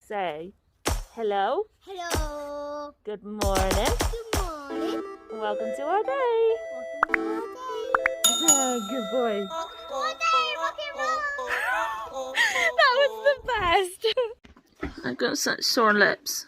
Say hello. Hello. Good morning. Good morning. Welcome to our day. Welcome to our day. Oh, good boy. Our day, rock and roll. That was the best. I've got such sore lips.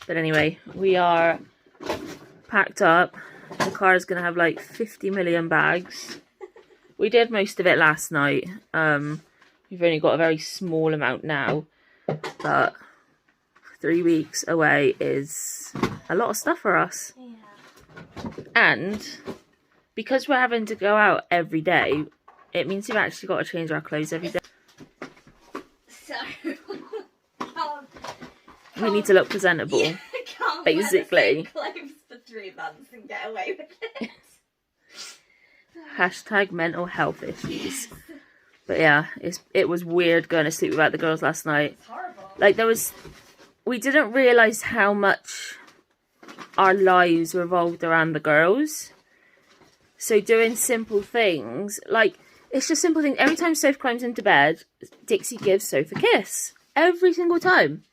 But anyway, we are packed up. The car is going to have like 50 million bags. We did most of it last night. We've only got a very small amount now. But 3 weeks away is a lot of stuff for us. Yeah. And because we're having to go out every day, it means we've actually got to change our clothes every day. So, We need to look presentable, yeah, can't basically. wear the same clothes for 3 months and get away with it. Hashtag mental health issues. But yeah, it was weird going to sleep without the girls last night. It's horrible. Like we didn't realise how much our lives revolved around the girls. So doing simple things, like, it's just simple things. Every time Soph climbs into bed, Dixie gives Soph a kiss. Every single time.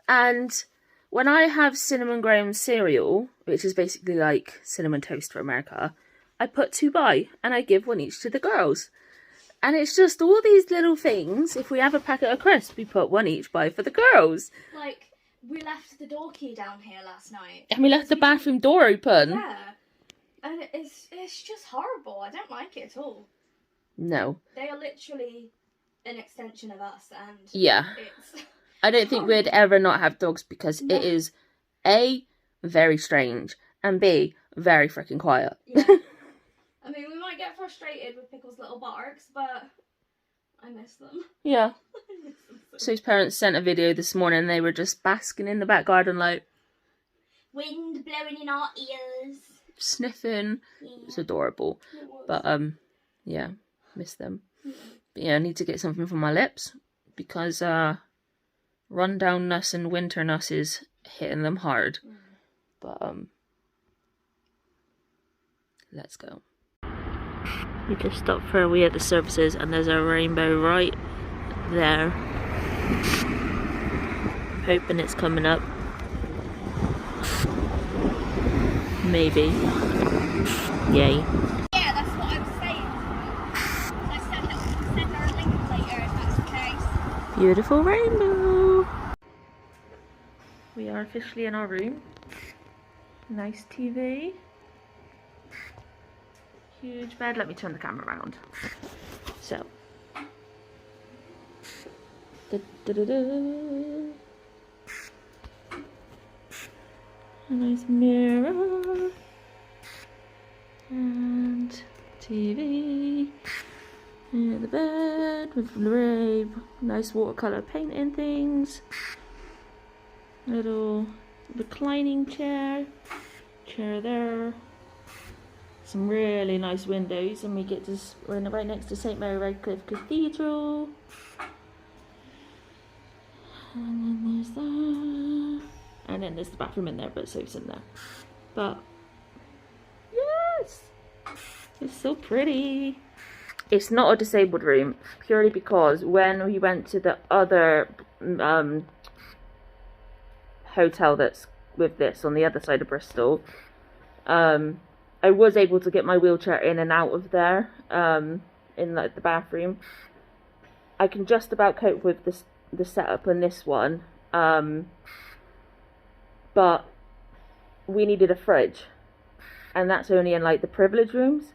And when I have cinnamon graham cereal, which is basically like cinnamon toast for America, I put 2 by and I give 1 each to the girls. And it's just all these little things. If we have a packet of crisps, we put 1 each by for the girls. Like, we left the door key down here last night. And we left the bathroom door open. Yeah. And it's just horrible. I don't like it at all. No. They are literally an extension of us, and Yeah. it's... I don't think we'd ever not have dogs because it is A, very strange, and B, very freaking quiet. Yeah. I mean, we might get frustrated with Pickle's little barks, but I miss them. Yeah. I miss them so So his parents sent a video this morning and they were just basking in the back garden, like, wind blowing in our ears. sniffing. Yeah. It's adorable. It was. But, yeah, miss them. Yeah. But yeah, I need to get something for my lips because, rundownness and winterness is hitting them hard. Mm. But, let's go. We just stopped for a wee at the services and there's a rainbow right there. I'm hoping it's coming up. Maybe. Yay. Yeah, that's what I was saying. I said that we can send her a link later if that's the case. Beautiful rainbow. We are officially in our room. Nice TV. Huge bed. Let me turn the camera around. So. Da-da-da-da. A nice mirror. And TV. And the bed with very nice watercolor painting things. Little reclining chair. Chair there. Some really nice windows, and we're right next to St. Mary Redcliffe Cathedral. And then there's that. And then there's the bathroom in there, but Soph's in there. But yes, it's so pretty. It's not a disabled room, purely because when we went to the other hotel that's with this on the other side of Bristol, I was able to get my wheelchair in and out of there, in like the bathroom. I can just about cope with the setup on this one, but we needed a fridge, and that's only in like the privileged rooms.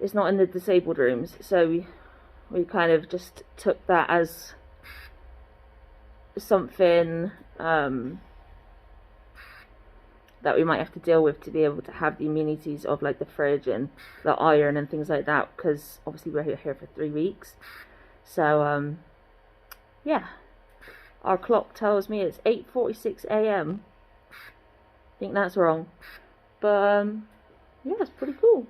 It's not in the disabled rooms, so we kind of just took that as something that we might have to deal with to be able to have the amenities of like the fridge and the iron and things like that, because obviously we're here for 3 weeks. So yeah, our clock tells me it's 8:46 a.m. I think that's wrong, but yeah, it's pretty cool.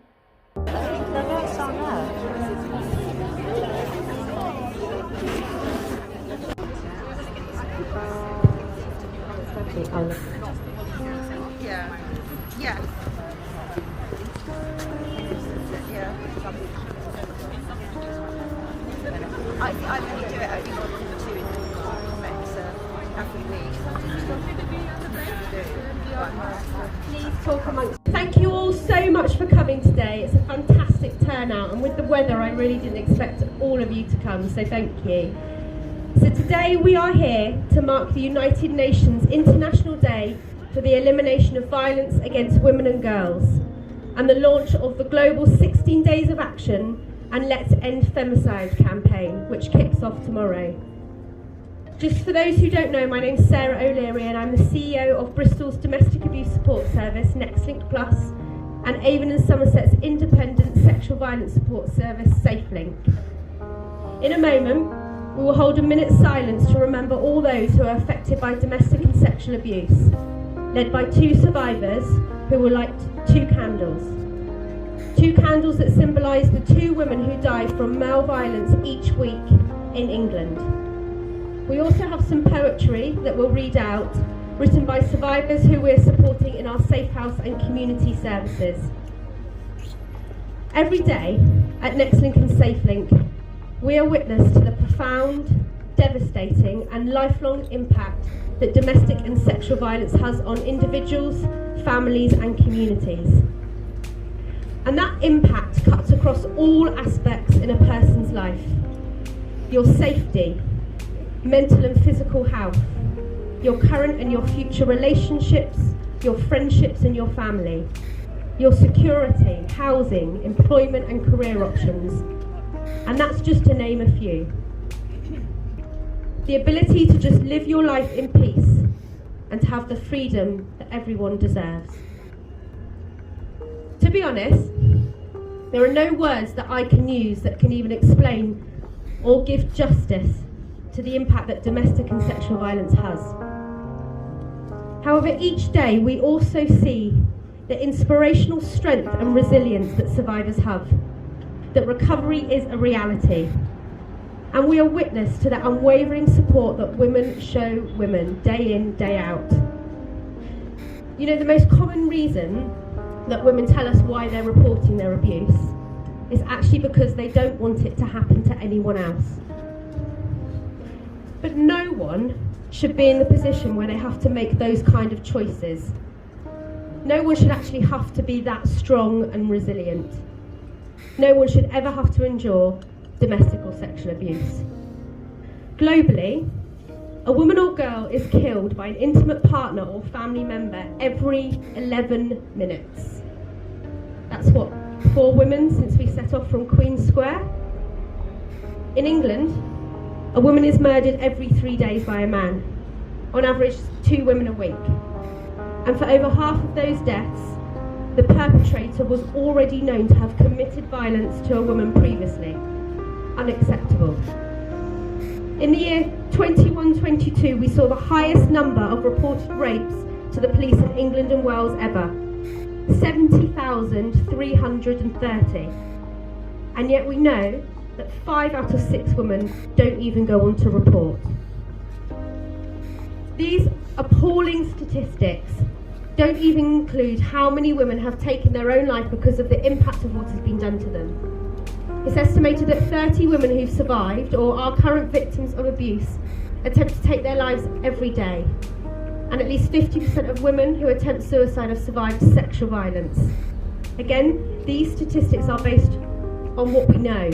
Yeah. Yeah. Yeah. I only do it only once in 2 weeks. Please talk amongst. Thank you all so much for coming today. It's a fantastic turnout, and with the weather I really didn't expect all of you to come, so thank you. So today we are here to mark the United Nations International Day for the Elimination of Violence Against Women and Girls and the launch of the global 16 Days of Action and Let's End Femicide campaign, which kicks off tomorrow. Just for those who don't know, my name's Sarah O'Leary and I'm the CEO of Bristol's Domestic Abuse Support Service, NextLink Plus, and Avon and Somerset's independent sexual violence support service, SafeLink. In a moment, we will hold a minute's silence to remember all those who are affected by domestic and sexual abuse, led by two survivors who will light two candles. Two candles that symbolise the two women who die from male violence each week in England. We also have some poetry that we'll read out, written by survivors who we're supporting in our Safe House and community services. Every day at NextLink and SafeLink, we are witness to the profound, devastating and lifelong impact that domestic and sexual violence has on individuals, families and communities. And that impact cuts across all aspects in a person's life. Your safety, mental and physical health, your current and your future relationships, your friendships and your family, your security, housing, employment and career options. And that's just to name a few. The ability to just live your life in peace and to have the freedom that everyone deserves. To be honest, there are no words that I can use that can even explain or give justice to the impact that domestic and sexual violence has. However, each day we also see the inspirational strength and resilience that survivors have, that recovery is a reality, and we are witness to the unwavering support that women show women day in, day out. You know, the most common reason that women tell us why they're reporting their abuse is actually because they don't want it to happen to anyone else. But no one should be in the position where they have to make those kind of choices. No one should actually have to be that strong and resilient. No one should ever have to endure domestic or sexual abuse. Globally, a woman or girl is killed by an intimate partner or family member every 11 minutes. That's what, 4 women since we set off from Queen Square. In England, a woman is murdered every 3 days by a man, on average 2 women a week. And for over half of those deaths, the perpetrator was already known to have committed violence to a woman previously. Unacceptable. In the year 21-22, we saw the highest number of reported rapes to the police in England and Wales ever, 70,330. And yet we know that 5 out of 6 women don't even go on to report. These appalling statistics don't even include how many women have taken their own life because of the impact of what has been done to them. It's estimated that 30 women who've survived or are current victims of abuse attempt to take their lives every day. And at least 50% of women who attempt suicide have survived sexual violence. Again, these statistics are based on what we know,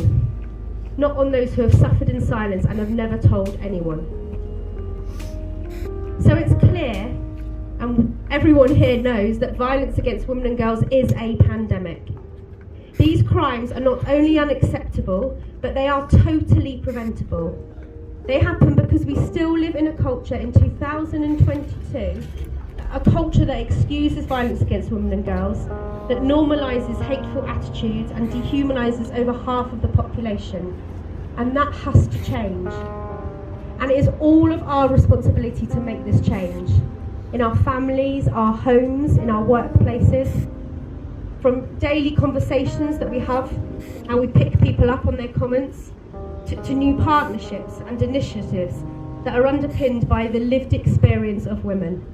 not on those who have suffered in silence and have never told anyone. So it's clear, and everyone here knows, that violence against women and girls is a pandemic. These crimes are not only unacceptable, but they are totally preventable. They happen because we still live in a culture in 2022, a culture that excuses violence against women and girls, that normalises hateful attitudes and dehumanises over half of the population. And that has to change. And it is all of our responsibility to make this change. In our families, our homes, in our workplaces, from daily conversations that we have and we pick people up on their comments, to new partnerships and initiatives that are underpinned by the lived experience of women.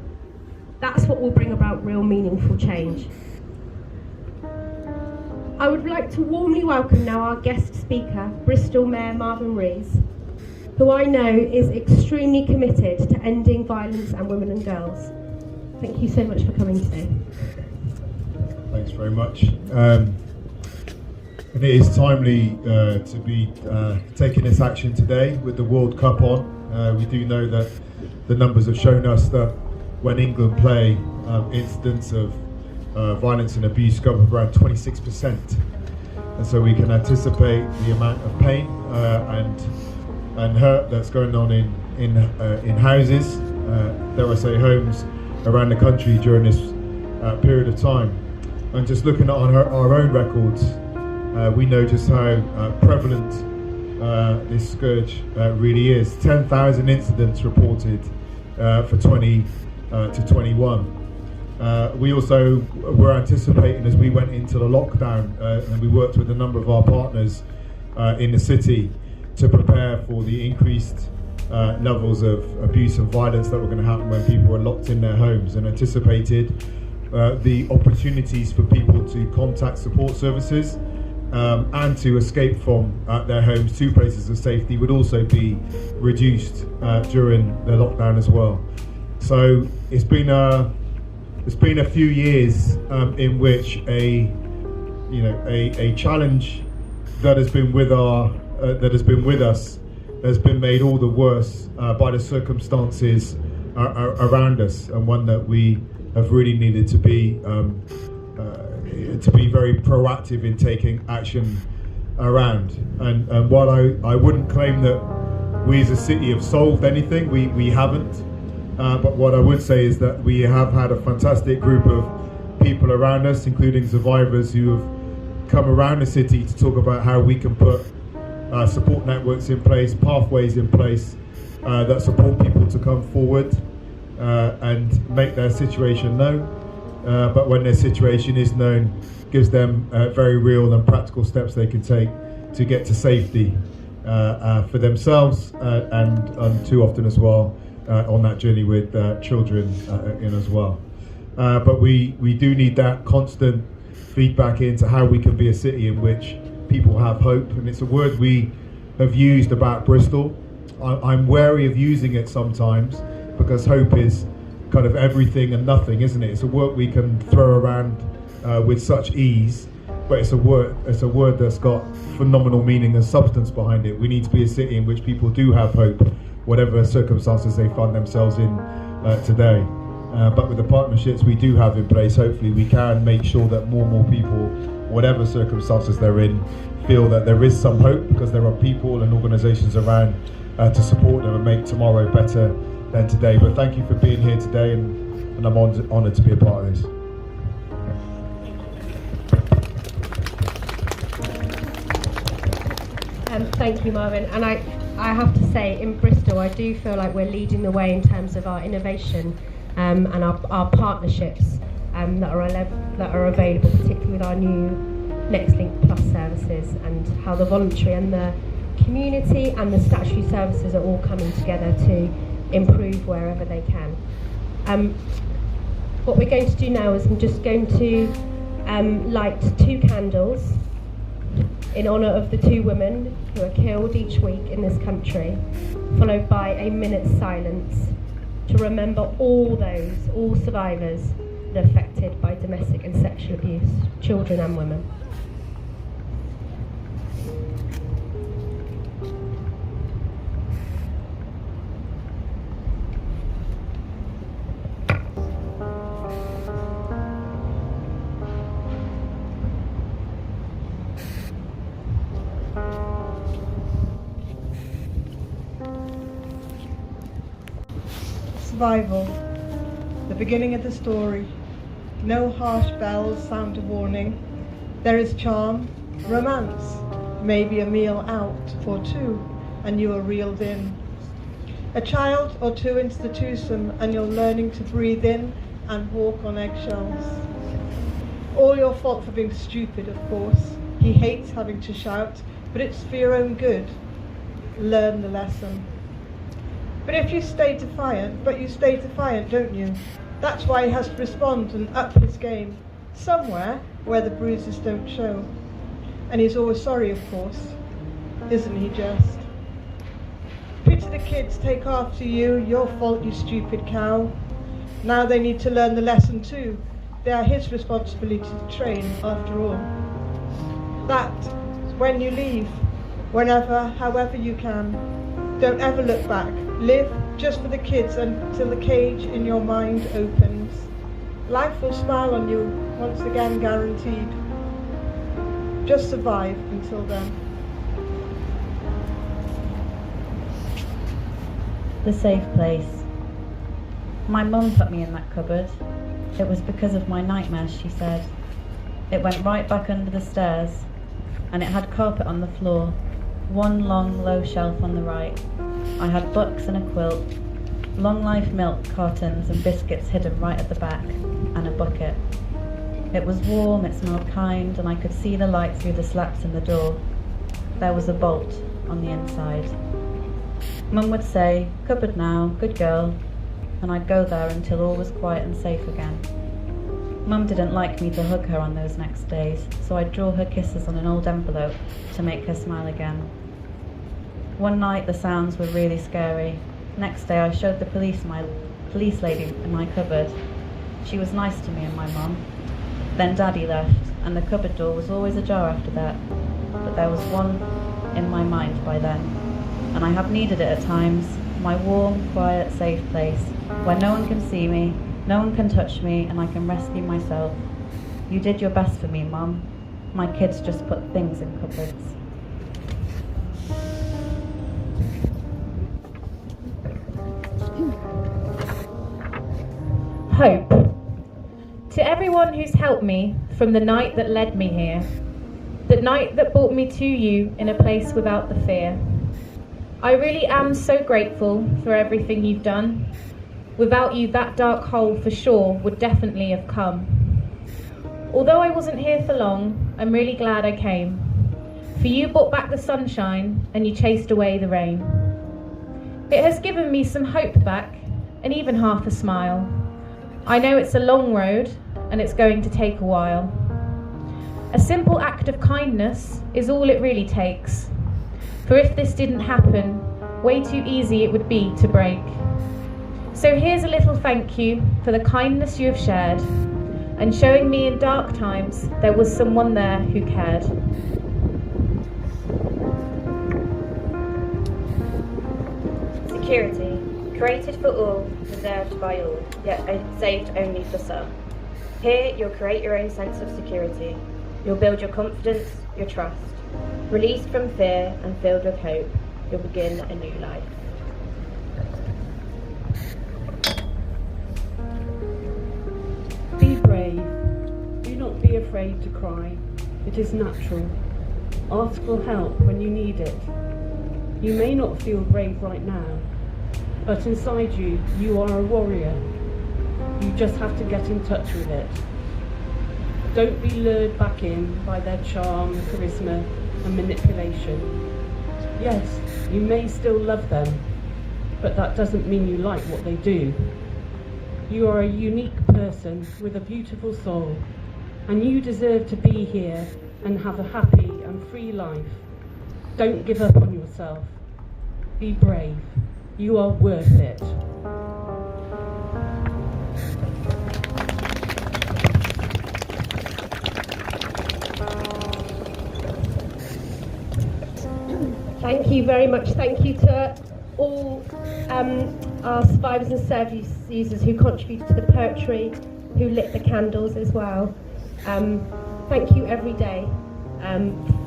That's what will bring about real meaningful change. I would like to warmly welcome now our guest speaker, Bristol Mayor Marvin Rees. who I know is extremely committed to ending violence on women and girls. Thank you so much for coming today. Thanks very much. And it is timely to be taking this action today with the World Cup on. We do know that the numbers have shown us that when England play, incidents of violence and abuse go up around 26%. And so we can anticipate the amount of pain and hurt that's going on in houses, dare I say homes, around the country during this period of time. And just looking at our own records, we know just how prevalent this scourge really is. 10,000 incidents reported for 20 to 21. We also were anticipating, as we went into the lockdown, and we worked with a number of our partners in the city to prepare for the increased levels of abuse and violence that were going to happen when people were locked in their homes, and anticipated the opportunities for people to contact support services and to escape from their homes to places of safety would also be reduced during the lockdown as well. So it's been a few years in which a challenge that has been with us has been made all the worse by the circumstances around us, and one that we have really needed to be very proactive in taking action around. And while I wouldn't claim that we as a city have solved anything, we haven't. But what I would say is that we have had a fantastic group of people around us, including survivors, who have come around the city to talk about how we can put support networks in place, pathways in place that support people to come forward and make their situation known. But when their situation is known, gives them very real and practical steps they can take to get to safety for themselves and too often as well on that journey with children in as well. But we do need that constant feedback into how we can be a city in which people have hope. And it's a word we have used about Bristol. I'm wary of using it sometimes because hope is kind of everything and nothing, isn't it? It's a word we can throw around with such ease, but it's a word that's got phenomenal meaning and substance behind it. We need to be a city in which people do have hope, whatever circumstances they find themselves in today. But with the partnerships we do have in place, hopefully we can make sure that more and more people, whatever circumstances they're in, feel that there is some hope, because there are people and organisations around to support them and make tomorrow better than today. But thank you for being here today, and I'm honoured to be a part of this. Thank you, Marvin. And I have to say, in Bristol, I do feel like we're leading the way in terms of our innovation and our partnerships that are available, particularly with our new NextLink Plus services, and how the voluntary and the community and the statutory services are all coming together to improve wherever they can. What we're going to do now is I'm just going to light 2 candles in honour of the 2 women who are killed each week in this country, followed by a minute's silence to remember all survivors that are affected by domestic and sexual abuse, children and women. Survival, the beginning of the story. No harsh bells sound a warning. There is charm, romance, maybe a meal out for 2 and you are reeled in. A child or 2 into the twosome and you're learning to breathe in and walk on eggshells. All your fault for being stupid, of course. He hates having to shout, but it's for your own good. Learn the lesson. But you stay defiant, don't you? That's why he has to respond and up his game, somewhere where the bruises don't show. And he's always sorry, of course. Isn't he just? Pity the kids take after you, your fault, you stupid cow. Now they need to learn the lesson too. They are his responsibility to train after all. That, when you leave, whenever, however you can, don't ever look back. Live just for the kids until the cage in your mind opens. Life will smile on you, once again guaranteed. Just survive until then. The safe place. My mum put me in that cupboard. It was because of my nightmares, she said. It went right back under the stairs, and it had carpet on the floor, one long low shelf on the right. I had books and a quilt, long life milk cartons and biscuits hidden right at the back, and a bucket. It was warm, it smelled kind, and I could see the light through the slats in the door. There was a bolt on the inside. Mum would say, "Cupboard now, good girl," and I'd go there until all was quiet and safe again. Mum didn't like me to hug her on those next days, so I'd draw her kisses on an old envelope to make her smile again. One night the sounds were really scary. Next day I showed the police lady in my cupboard. She was nice to me and my mum. Then Daddy left, and the cupboard door was always ajar after that. But there was one in my mind by then, and I have needed it at times. My warm, quiet, safe place, where no one can see me, no one can touch me, and I can rescue myself. You did your best for me, Mum. My kids just put things in cupboards. Hope. To everyone who's helped me from the night that led me here, the night that brought me to you in a place without the fear. I really am so grateful for everything you've done. Without you, that dark hole for sure would definitely have come. Although I wasn't here for long, I'm really glad I came. For you brought back the sunshine and you chased away the rain. It has given me some hope back and even half a smile. I know it's a long road and it's going to take a while. A simple act of kindness is all it really takes. For if this didn't happen, way too easy it would be to break. So here's a little thank you for the kindness you have shared and showing me in dark times there was someone there who cared. Security, created for all, deserved by all, yet saved only for some. Here you'll create your own sense of security. You'll build your confidence, your trust. Released from fear and filled with hope, you'll begin a new life. Be brave. Do not be afraid to cry. It is natural. Ask for help when you need it. You may not feel brave right now, but inside you, you are a warrior. You just have to get in touch with it. Don't be lured back in by their charm, charisma, and manipulation. Yes, you may still love them, but that doesn't mean you like what they do. You are a unique person with a beautiful soul, and you deserve to be here and have a happy and free life. Don't give up on yourself. Be brave. You are worth it. Thank you very much. Thank you to all our survivors and service users who contributed to the poetry, who lit the candles as well. Thank you every day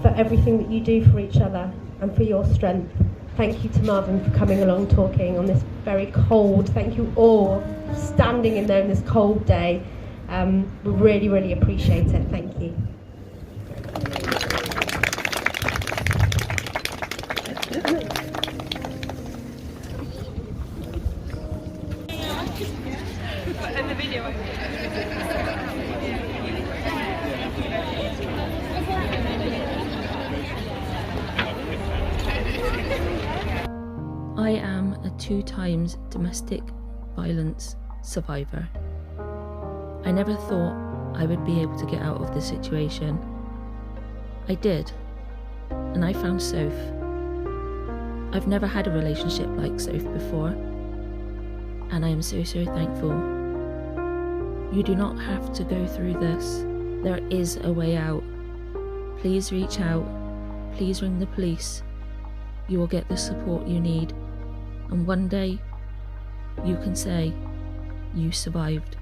for everything that you do for each other and for your strength. Thank you to Marvin for coming along talking on this very cold. Thank you all for standing in there on this cold day. We really, really appreciate it. Thank you. I am a 2 times domestic violence survivor. I never thought I would be able to get out of this situation. I did, and I found Soph. I've never had a relationship like Soph before, and I am so thankful. You do not have to go through this. There is a way out. Please reach out. Please ring the police. You will get the support you need, and one day you can say you survived.